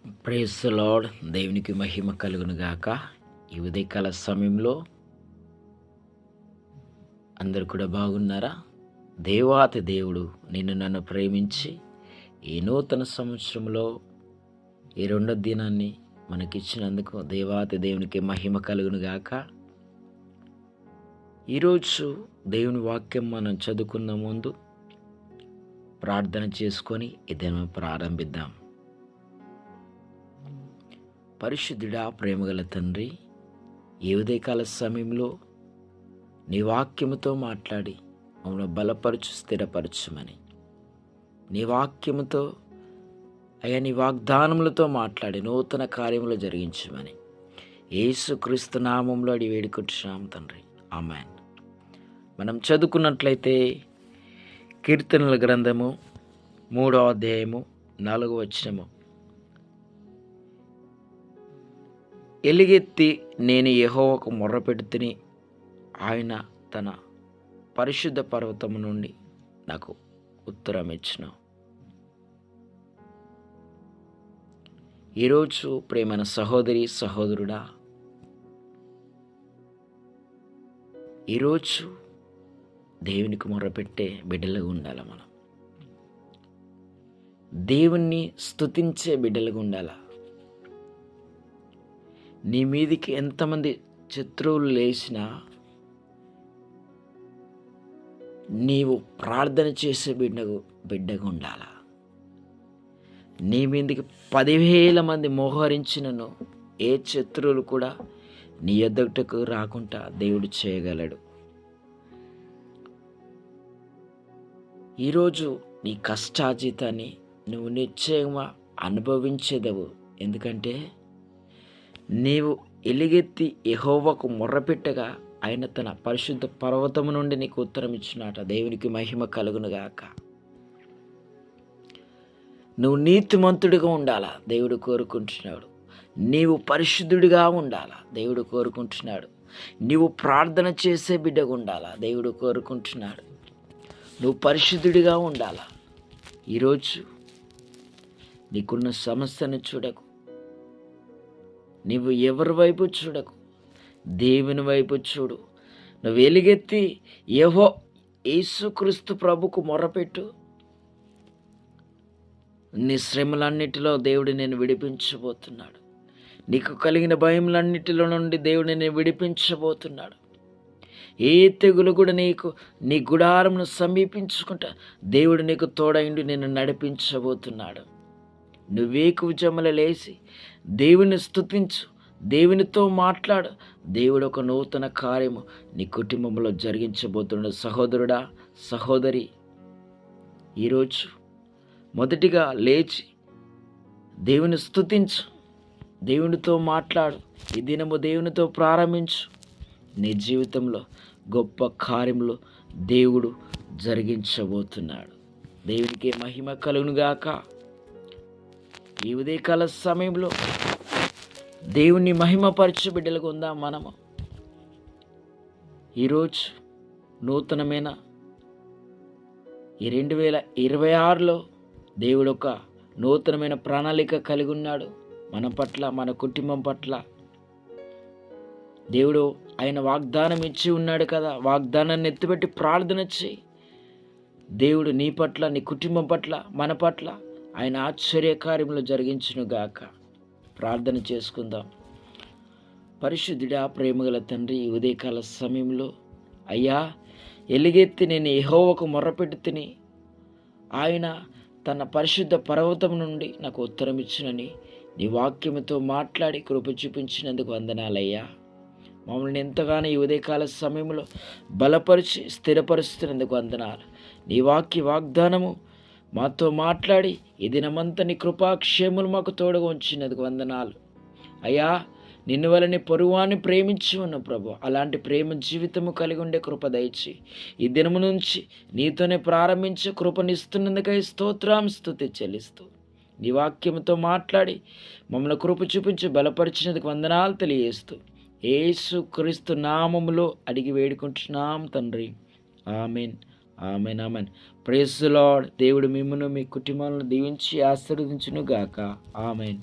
Praise the lord. దేవునికి మహిమ కలుగును గాక. ఈ ఉదయకాల సమయంలో అందరు కూడా బాగున్నారా? దేవాతి దేవుడు నిన్ను నన్ను ప్రేమించి ఈ నూతన సంవత్సరంలో ఈ రెండో దినాన్ని మనకిచ్చినందుకు దేవాతి దేవునికి మహిమ కలుగును గాక. ఈరోజు దేవుని వాక్యం మనం చదువుకున్న ముందు ప్రార్థన చేసుకొని ఈ దినం ప్రారంభిద్దాం. పరిశుద్ధుడా, ప్రేమగల తండ్రి, ఈ ఉదయకాల సమయంలో నీ వాక్యముతో మాట్లాడి మమ్మల్ని బలపరచు, స్థిరపరచుమని, నీ వాక్యముతో అయ్యా నీ వాగ్దానములతో మాట్లాడి నూతన కార్యములు జరిగించమని యేసుక్రీస్తు నామంలో అడిగి వేడుకుంటున్నాం తండ్రి, ఆమేన్. మనం చదువుకున్నట్లయితే కీర్తనల గ్రంథము 3వ అధ్యాయము 4వ వచనము, ఎలుగెత్తి నేను యెహోవాకు మొర్రపెడుతుని, ఆయన తన పరిశుద్ధ పర్వతము నుండి నాకు ఉత్తరం ఇచ్చును. ఈరోజు ప్రేమైన సహోదరి సహోదరుడా, ఈరోజు దేవునికి మొర్రపెట్టే బిడ్డలుగా ఉండాలి. మనం దేవుణ్ణి స్తుతించే బిడ్డలుగా ఉండాలి. నీ మీదికి ఎంతమంది శత్రువులు లేచినా నీవు ప్రార్థన చేసే బిడ్డగా ఉండాలా. నీ మీదికి 10,000 మంది మోహరించినను ఏ శత్రువులు కూడా నీ ఎదుటకు రాకుండా దేవుడు చేయగలడు. ఈరోజు నీ కష్టార్జితాన్ని నువ్వు నిశ్చయంగా అనుభవించేదవు. ఎందుకంటే నీవు ఎలుగెత్తి యెహోవాకు మొర్రపెట్టగా ఆయన తన పరిశుద్ధ పర్వతము నుండి నీకు ఉత్తరం ఇచ్చినట. దేవునికి మహిమ కలుగునుగాక. నువ్వు నీతిమంతుడిగా ఉండాలా, దేవుడు కోరుకుంటున్నాడు. నీవు పరిశుద్ధుడిగా ఉండాలా, దేవుడు కోరుకుంటున్నాడు. నీవు ప్రార్థన చేసే బిడ్డగా ఉండాలా, దేవుడు కోరుకుంటున్నాడు. నువ్వు పరిశుద్ధుడిగా ఉండాలా. ఈరోజు నీకున్న సమస్యను చూడకు, నీవు ఎవరి వైపు చూడకు, దేవుని వైపు చూడు. నువ్వు ఎలుగెత్తి యేసుక్రీస్తు ప్రభుకు మొర్రపెట్టు. నీ శ్రమలన్నిటిలో దేవుడు నేను విడిపించబోతున్నాడు. నీకు కలిగిన భయములన్నిటిలో నుండి దేవుడు నేను విడిపించబోతున్నాడు. ఏ తెగులు కూడా నీ గుడారమును సమీపించుకుంటా దేవుడు నీకు తోడైండి నేను నడిపించబోతున్నాడు. నువ్వేకు జమల లేచి దేవుని స్తుతించు, దేవునితో మాట్లాడు. దేవుడు ఒక నూతన కార్యము నీ కుటుంబంలో జరిగించబోతున్నాడు. సహోదరుడా, సహోదరి, ఈరోజు మొదటిగా లేచి దేవుని స్తుతించు, దేవునితో మాట్లాడు. ఈ దినము దేవునితో ప్రారంభించు. నీ జీవితంలో గొప్ప కార్యములు దేవుడు జరిగించబోతున్నాడు. దేవునికి మహిమ కలుగునుగాక. ఈ ఉదయకాల సమయంలో దేవుని మహిమపరచు బిడ్డలుగా ఉందాం. మనము ఈరోజు నూతనమైన ఈ 2026లో దేవుడు ఒక నూతనమైన ప్రణాళిక కలిగి ఉన్నాడు మన పట్ల, మన కుటుంబం పట్ల. దేవుడు ఆయన వాగ్దానం ఇచ్చి ఉన్నాడు కదా, వాగ్దానాన్ని ఎత్తిపెట్టి ప్రార్థన చేయి. దేవుడు నీ పట్ల, నీ కుటుంబం పట్ల, మన పట్ల ఆయన ఆశ్చర్యకార్యములు జరిగించునుగాక. ప్రార్థన చేసుకుందాం. పరిశుద్ధుడా, ప్రేమగల తండ్రి, ఈ ఉదయకాల సమయంలో అయ్యా ఎలుగెత్తి నేను యెహోవాకు మొర్రపెడుతుని, ఆయన తన పరిశుద్ధ పర్వతం నుండి నాకు ఉత్తరం ఇచ్చినని నీ వాక్యముతో మాట్లాడి కృప చూపించినందుకు వందనాలయ్యా. మమ్మల్ని ఎంతగానో ఈ ఉదయకాల సమయంలో బలపరిచి స్థిరపరుస్తున్నందుకు వందనాలు. నీ వాగ్దానము మాతో మాట్లాడి ఈ దినమంతా నీ కృపాక్షేములు మాకు తోడుగా ఉంచినందుకు వందనాలు అయ్యా. నిన్ను వలని పొరుగువాన్ని ప్రేమించి ఉన్న ప్రభు, అలాంటి ప్రేమ జీవితము కలిగి ఉండే కృప దయచి ఈ దినము నుంచి నీతోనే ప్రారంభించే కృపనిస్తున్నందుకై స్తుతి చెల్లిస్తూ నీ వాక్యముతో మాట్లాడి మమ్మల్ని కృప చూపించి బలపరిచినందుకు వందనాలు తెలియజేస్తూ యేసుక్రీస్తు నామములో అడిగి వేడుకుంటున్నాం తండ్రి, amen, amen, amen. Praise the Lord. దేవుడు మిమ్మును మీ కుటుంబాలను దీవించి ఆశీర్వదించును గాక. ఆమెన్.